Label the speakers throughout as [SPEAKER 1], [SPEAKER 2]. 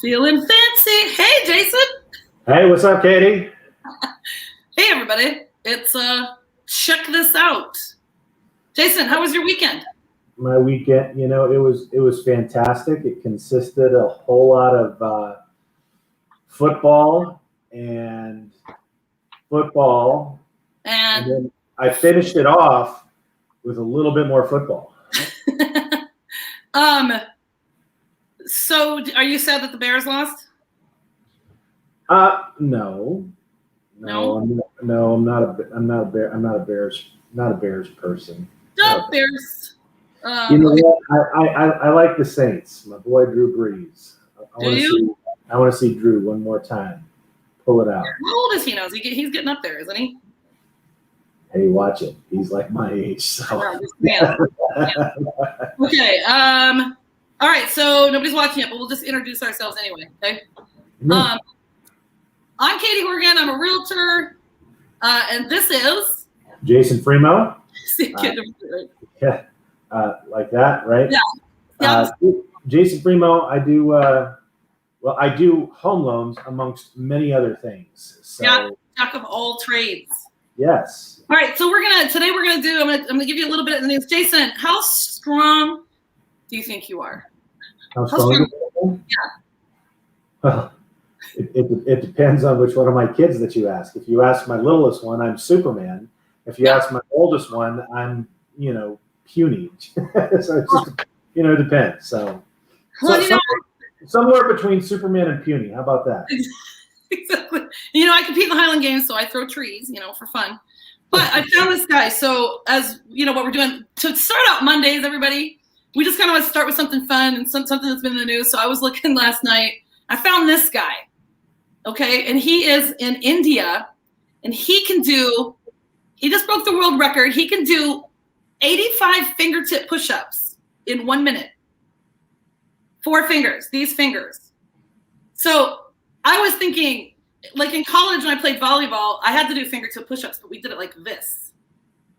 [SPEAKER 1] Feeling fancy. Hey, Jason.
[SPEAKER 2] Hey, what's up, Katie?
[SPEAKER 1] Hey, everybody. It's check this out. Jason, how was your weekend?
[SPEAKER 2] My weekend, it was fantastic. It consisted a whole lot of football, and then I finished it off with a little bit more football.
[SPEAKER 1] So are you sad that the Bears lost?
[SPEAKER 2] No, I'm not a Bears person.
[SPEAKER 1] No, Bears.
[SPEAKER 2] You know what? I like the Saints. My boy Drew Brees. I want to see Drew one more time. Pull it out.
[SPEAKER 1] How old is he now? He's getting up there, isn't he?
[SPEAKER 2] Hey, watch it. He's like my age. So.
[SPEAKER 1] Yeah. Okay. All right. So nobody's watching yet, but we'll just introduce ourselves anyway. Okay. I'm Katie Horgan. I'm a realtor, and this is
[SPEAKER 2] Jason Fremo.
[SPEAKER 1] Yeah.
[SPEAKER 2] Like that, right?
[SPEAKER 1] Yeah.
[SPEAKER 2] Jason Fremo. I do home loans amongst many other things. So,
[SPEAKER 1] yeah, jack of all trades.
[SPEAKER 2] Yes.
[SPEAKER 1] All right, so today we're gonna give you a little bit of the news. Jason, how strong do you think you are?
[SPEAKER 2] How strong?
[SPEAKER 1] Yeah.
[SPEAKER 2] Well, it depends on which one of my kids that you ask. If you ask my littlest one, I'm Superman. If you ask my oldest one, I'm puny. So it just it depends. So, somewhere between Superman and puny. How about that?
[SPEAKER 1] Exactly. I compete in the Highland Games, so I throw trees, for fun. But I found this guy. So as what we're doing to start out Mondays, everybody, we just kind of want to start with something fun and something that's been in the news. So I was looking last night. I found this guy. Okay, and he is in India, and he just broke the world record. He can do 85 fingertip push-ups in 1 minute. 4 fingers, these fingers. So I was thinking, like in college when I played volleyball, I had to do fingertip push-ups, but we did it like this.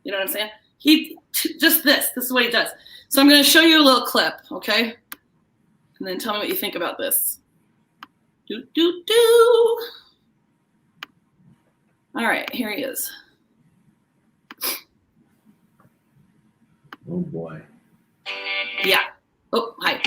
[SPEAKER 1] You know what I'm saying? Just this. This is what he does. So I'm going to show you a little clip, okay? And then tell me what you think about this. All right, here he is.
[SPEAKER 2] Oh boy.
[SPEAKER 1] Yeah. Oh, hi.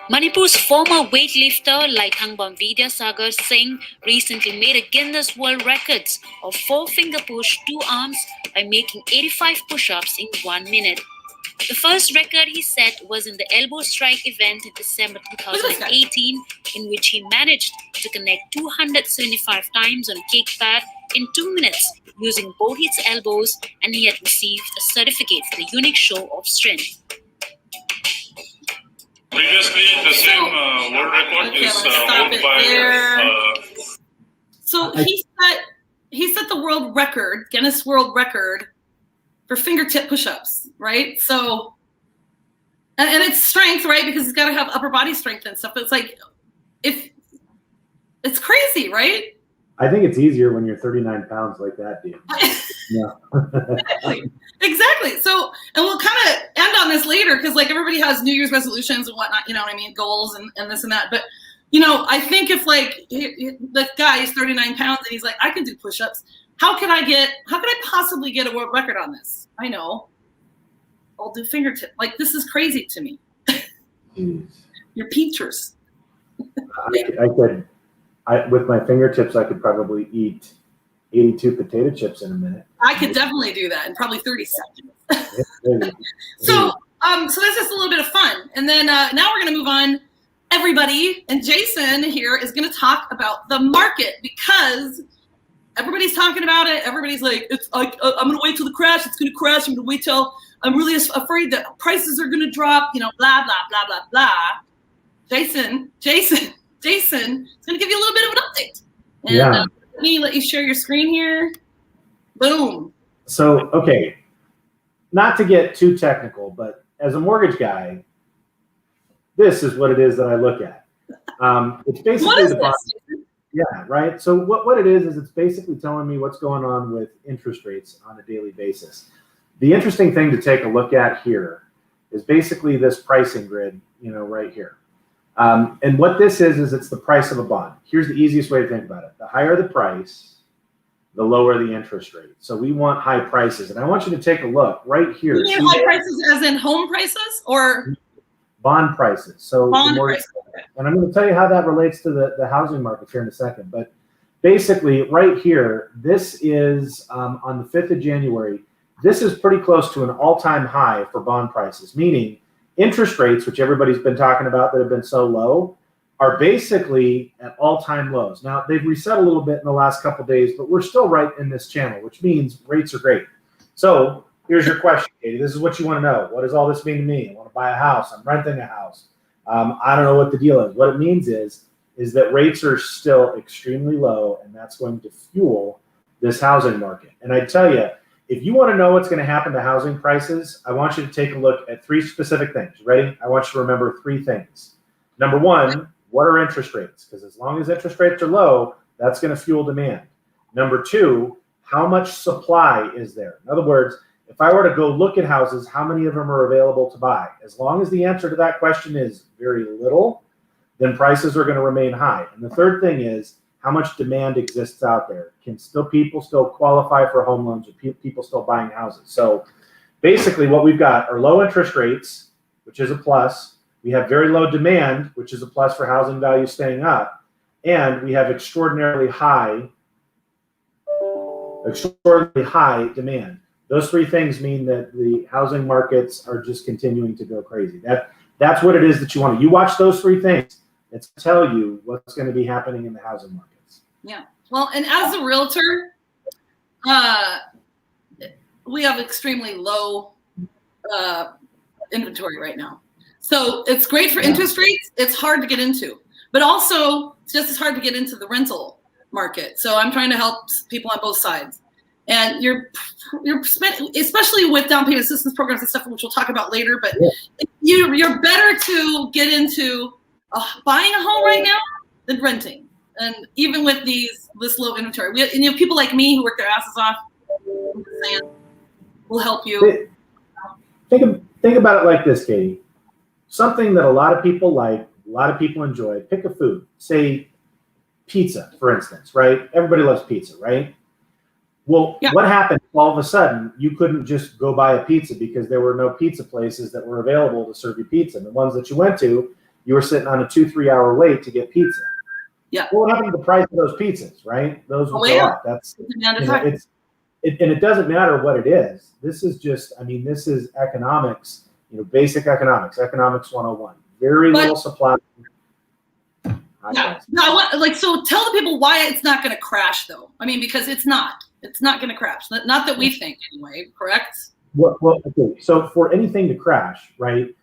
[SPEAKER 3] Manipur's former weightlifter Laithangbam Vidyasagar Singh recently made a Guinness World Records of 4-finger push 2 arms by making 85 push-ups in 1 minute. The first record he set was in the elbow strike event in December 2018, in which he managed to connect 275 times on a cake pad in 2 minutes using both his elbows, and he had received a certificate for the unique show of strength.
[SPEAKER 4] Previously, the same world record is held by.
[SPEAKER 1] So he set the world record, Guinness World Record, for fingertip push-ups, right? So, and it's strength, right? Because he's got to have upper body strength and stuff. But it's like, it's crazy, right?
[SPEAKER 2] I think it's easier when you're 39 pounds like that, dude. Yeah.
[SPEAKER 1] Exactly. So, and we'll kind of end on this later because like everybody has New Year's resolutions and whatnot, goals and this and that. But, I think if like the guy is 39 pounds and he's like, I can do push-ups. How could I possibly get a world record on this? I know. I'll do fingertip. Like, this is crazy to me. You're Peters.
[SPEAKER 2] With my fingertips, I could probably eat 82 potato chips in a minute.
[SPEAKER 1] I could definitely do that in probably 30 seconds. So that's just a little bit of fun. And then now we're going to move on. Everybody, and Jason here is going to talk about the market because everybody's talking about it. Everybody's like, it's like, I'm going to wait till the crash. It's going to crash. I'm going to wait till I'm really afraid that prices are going to drop, blah, blah, blah, blah, blah. Jason is going to give you a little bit of an update. And, let me let you share your screen here. Boom.
[SPEAKER 2] So, okay, not to get too technical, but as a mortgage guy, this is what it is that I look at. It's basically
[SPEAKER 1] what is
[SPEAKER 2] the bond.
[SPEAKER 1] this?
[SPEAKER 2] Yeah, right. So what it is it's basically telling me what's going on with interest rates on a daily basis. The interesting thing to take a look at here is basically this pricing grid, right here. And what this is it's the price of a bond. Here's the easiest way to think about it. The higher the price, the lower the interest rate. So we want high prices. And I want you to take a look right here.
[SPEAKER 1] You mean high prices as in home prices or?
[SPEAKER 2] Bond prices. So
[SPEAKER 1] bond prices.
[SPEAKER 2] And I'm going to tell you how that relates to the housing market here in a second. But basically right here, this is on the 5th of January. This is pretty close to an all-time high for bond prices, meaning interest rates, which everybody's been talking about that have been so low, are basically at all-time lows. Now, they've reset a little bit in the last couple of days, but we're still right in this channel, which means rates are great. So here's your question, Katie. This is what you want to know. What does all this mean to me? I want to buy a house. I'm renting a house. I don't know what the deal is. What it means is that rates are still extremely low, and that's going to fuel this housing market. And I tell you, if you want to know what's going to happen to housing prices, I want you to take a look at 3 specific things. Ready? I want you to remember 3 things. Number 1, what are interest rates? Because as long as interest rates are low, that's going to fuel demand. Number 2, how much supply is there? In other words, if I were to go look at houses, how many of them are available to buy? As long as the answer to that question is very little, then prices are going to remain high. And the third thing is how much demand exists out there. Can people still qualify for home loans, or people still buying houses? So basically what we've got are low interest rates, which is a plus. We have very low demand, which is a plus for housing values staying up. And we have extraordinarily high demand. Those 3 things mean that the housing markets are just continuing to go crazy. That's what it is that you want to. You watch those 3 things. It's tell you what's going to be happening in the housing markets.
[SPEAKER 1] Yeah. Well, and as a realtor, we have extremely low inventory right now. So it's great for interest rates. It's hard to get into, but also it's just as hard to get into the rental market. So I'm trying to help people on both sides. And you're especially with down payment assistance programs and stuff, which we'll talk about later. But you're better to get into buying a home right now than renting. And even with this low inventory, people like me who work their asses off, will help you.
[SPEAKER 2] Think about it like this, Katie. Something that a lot of people like, a lot of people enjoy. Pick a food, say pizza, for instance, right? Everybody loves pizza, right? Well, What happened all of a sudden? You couldn't just go buy a pizza because there were no pizza places that were available to serve you pizza. And the ones that you went to, you were sitting on a 2-3 hour wait to get pizza.
[SPEAKER 1] Yeah.
[SPEAKER 2] Well, what happened to the price of those pizzas, right? Those will go up. That's and it doesn't matter what it is. This is just, this is economics, basic economics 101. Very little supply.
[SPEAKER 1] So tell the people why it's not going to crash, though. Because it's not going to crash. Not that we think, anyway. Correct?
[SPEAKER 2] Well, okay. So for anything to crash, right?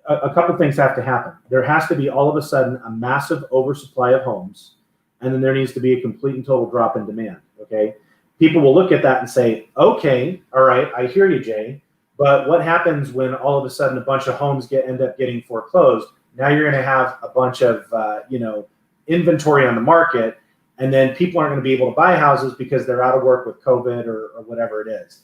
[SPEAKER 2] A couple things have to happen. There has to be all of a sudden a massive oversupply of homes, and then there needs to be a complete and total drop in demand. Okay, people will look at that and say, "Okay, all right, I hear you, Jay." But what happens when all of a sudden a bunch of homes end up getting foreclosed? Now you're going to have a bunch of inventory on the market, and then people aren't going to be able to buy houses because they're out of work with COVID or whatever it is.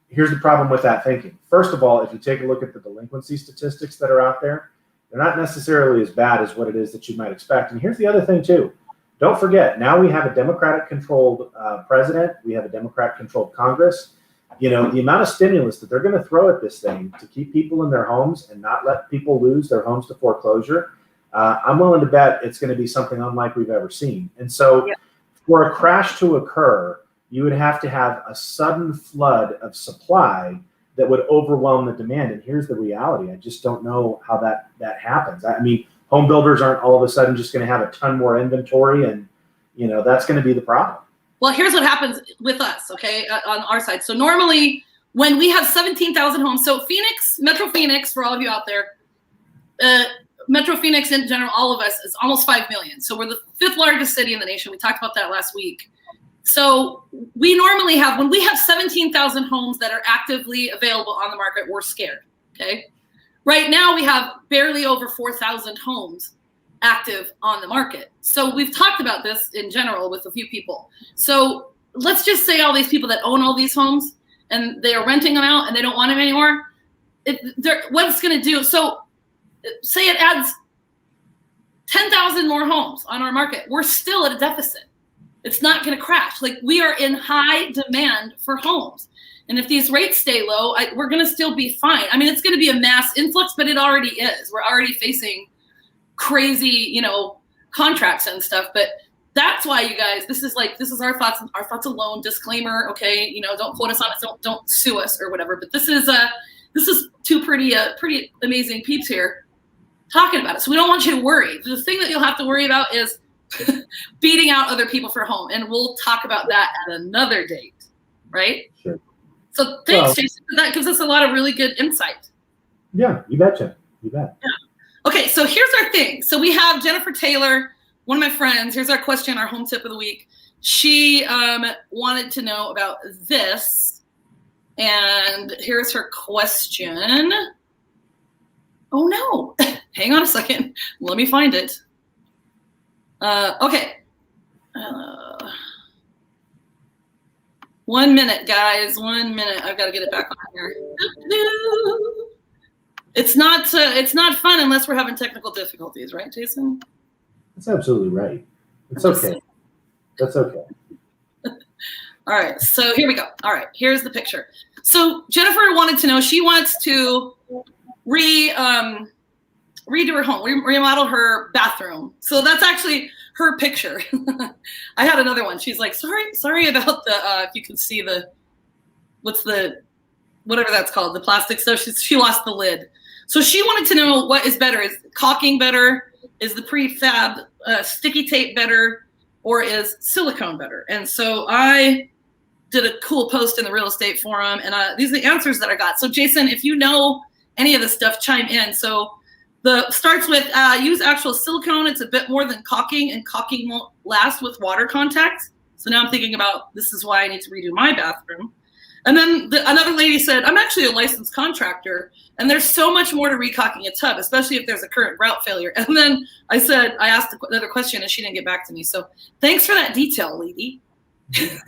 [SPEAKER 2] Here's the problem with that thinking. First of all, if you take a look at the delinquency statistics that are out there, they're not necessarily as bad as what it is that you might expect. And here's the other thing too. Don't forget, now we have a Democratic-controlled president. We have a Democrat-controlled Congress. The amount of stimulus that they're going to throw at this thing to keep people in their homes and not let people lose their homes to foreclosure, I'm willing to bet it's going to be something unlike we've ever seen. And so for a crash to occur, you would have to have a sudden flood of supply that would overwhelm the demand. And here's the reality. I just don't know how that happens. Home builders aren't all of a sudden just going to have a ton more inventory, and that's going to be the problem.
[SPEAKER 1] Well, here's what happens with us, okay, on our side. So normally when we have 17,000 homes, so Metro Phoenix, for all of you out there, Metro Phoenix in general, all of us, is almost 5 million. So we're the 5th largest city in the nation. We talked about that last week. So we normally have, when we have 17,000 homes that are actively available on the market, we're scared, okay? Right now we have barely over 4,000 homes active on the market. So we've talked about this in general with a few people. So let's just say all these people that own all these homes and they are renting them out and they don't want them anymore. what it's going to do. So say it adds 10,000 more homes on our market. We're still at a deficit. It's not going to crash. Like, we are in high demand for homes. And if these rates stay low, we're going to still be fine. I mean, it's going to be a mass influx, but it already is. We're already facing crazy, contracts and stuff. But that's why, you guys, this is our thoughts alone. Disclaimer, okay? Don't quote us on it. Don't sue us or whatever. But this is two pretty amazing peeps here talking about it. So we don't want you to worry. The thing that you'll have to worry about is beating out other people for home, and we'll talk about that at another date, right?
[SPEAKER 2] Sure.
[SPEAKER 1] So thanks, Jason. That gives us a lot of really good insight.
[SPEAKER 2] Yeah, you betcha. You bet.
[SPEAKER 1] Yeah. Okay, so here's our thing. So we have Jennifer Taylor, one of my friends. Here's our question, our home tip of the week. She wanted to know about this, and here's her question. Oh no, hang on a second. Let me find it. Okay. 1 minute, guys. 1 minute. I've got to get it back on here. It's not fun unless we're having technical difficulties, right, Jason?
[SPEAKER 2] That's absolutely right. It's okay. That's okay.
[SPEAKER 1] All right. So here we go. All right. Here's the picture. So Jennifer wanted to know. She wants to redo her home, remodel her bathroom. So that's actually her picture. I had another one. She's like, sorry about the, if you can see whatever that's called, the plastic stuff. She lost the lid. So she wanted to know what is better. Is caulking better? Is the prefab sticky tape better? Or is silicone better? And so I did a cool post in the real estate forum, and these are the answers that I got. So Jason, if you know any of this stuff, chime in. So starts with use actual silicone. It's a bit more than caulking, and caulking won't last with water contact. So now I'm thinking about, this is why I need to redo my bathroom. And then another lady said, I'm actually a licensed contractor, and there's so much more to recaulking a tub, especially if there's a current grout failure. And then I asked another question, and she didn't get back to me. So thanks for that detail, lady.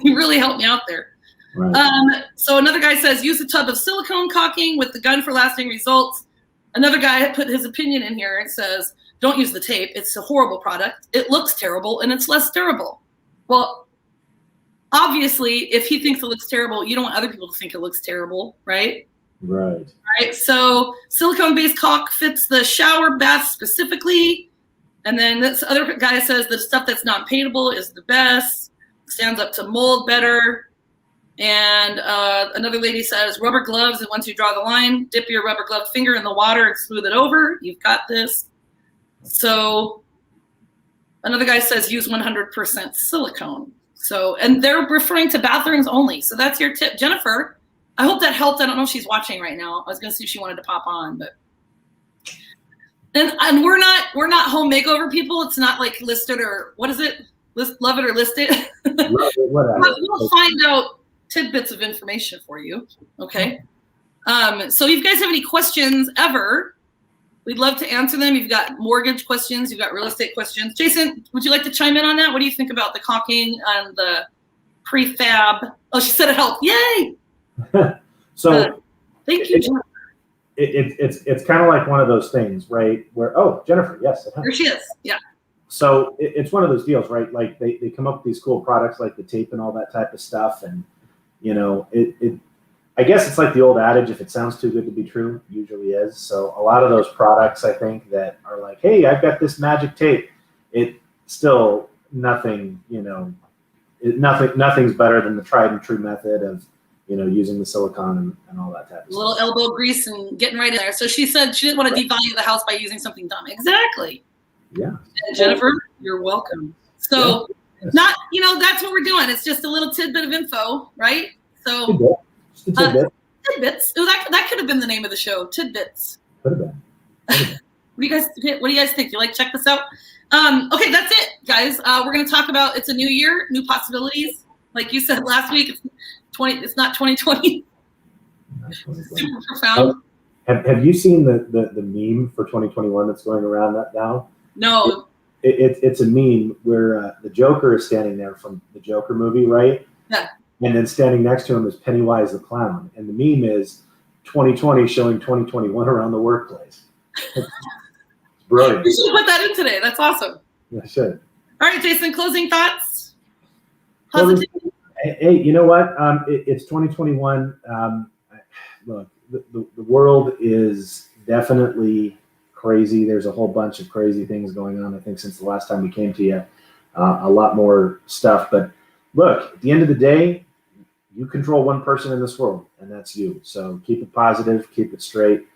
[SPEAKER 1] You really helped me out there. Right. So another guy says, use a tub of silicone caulking with the gun for lasting results. Another guy put his opinion in here and says, don't use the tape. It's a horrible product. It looks terrible, and it's less durable. Well, obviously, if he thinks it looks terrible, you don't want other people to think it looks terrible, right?
[SPEAKER 2] Right.
[SPEAKER 1] Right. So silicone-based caulk fits the shower bath specifically. And then this other guy says the stuff that's not paintable is the best, stands up to mold better. And another lady says rubber gloves, and once you draw the line, dip your rubber gloved finger in the water and smooth it over. You've got this. So another guy says use 100% silicone. So, and they're referring to bathrooms only. So that's your tip. Jennifer, I hope that helped. I don't know if she's watching right now. I was going to see if she wanted to pop on, but. And we're not home makeover people. It's not like listed or what is it? Love it or list it. We'll find out tidbits of information for you. Okay. So if you guys have any questions ever, we'd love to answer them. You've got mortgage questions, you've got real estate questions. Jason, would you like to chime in on that? What do you think about the caulking and the prefab? Oh, she said it helped. Yay.
[SPEAKER 2] So
[SPEAKER 1] thank you, Jennifer.
[SPEAKER 2] It's kind of like one of those things, right? Where, oh, Jennifer, yes.
[SPEAKER 1] There she is. Yeah.
[SPEAKER 2] So it's one of those deals, right? Like they come up with these cool products like the tape and all that type of stuff. And, I guess it's like the old adage, if it sounds too good to be true, it usually is. So a lot of those products, I think, that are like, hey, I've got this magic tape. It still nothing, nothing's better than the tried and true method of, using the silicone and all that type of stuff.
[SPEAKER 1] A little elbow grease and getting right in there. So she said she didn't want to devalue the house by using something dumb. Exactly.
[SPEAKER 2] Yeah.
[SPEAKER 1] And Jennifer, you're welcome. So not, that's what we're doing. It's just a little tidbit of info, right? So tidbits. Oh, that could have been the name of the show. Tidbits.
[SPEAKER 2] Could have been.
[SPEAKER 1] What do you guys think? You check this out? Okay, that's it, guys. We're going to talk about, it's a new year, new possibilities. Like you said last week, it's not 2020. Super profound.
[SPEAKER 2] Have you seen the meme for 2021 that's going around that now?
[SPEAKER 1] No.
[SPEAKER 2] It's a meme where the Joker is standing there from the Joker movie, right?
[SPEAKER 1] Yeah.
[SPEAKER 2] And then standing next to him is Pennywise the Clown. And the meme is 2020 showing 2021 around the workplace. It's brilliant.
[SPEAKER 1] You should put that in today. That's awesome.
[SPEAKER 2] I should.
[SPEAKER 1] All right, Jason, closing thoughts?
[SPEAKER 2] Closing-
[SPEAKER 1] Positivity?
[SPEAKER 2] Hey, you know what? It's 2021. Look, the world is definitely crazy. There's a whole bunch of crazy things going on, I think, since the last time we came to you. A lot more stuff. But look, at the end of the day, you control one person in this world, and that's you. So keep it positive, keep it straight,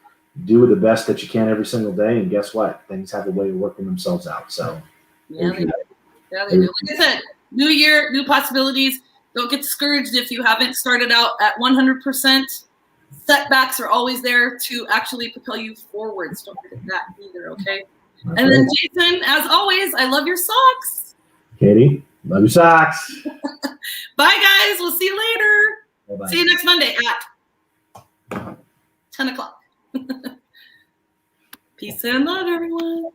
[SPEAKER 2] do the best that you can every single day, and guess what? Things have a way of working themselves out. So
[SPEAKER 1] Yeah, they do. Yeah, they do. Like I said, new year, new possibilities. Don't get discouraged if you haven't started out at 100%. Setbacks are always there to actually propel you forwards. Don't forget that either, okay? And then, Jason, as always, I love your socks.
[SPEAKER 2] Katie, love your socks.
[SPEAKER 1] Bye, guys. We'll see you later.
[SPEAKER 2] Bye-bye.
[SPEAKER 1] See you next Monday at 10 o'clock. Peace and love, everyone.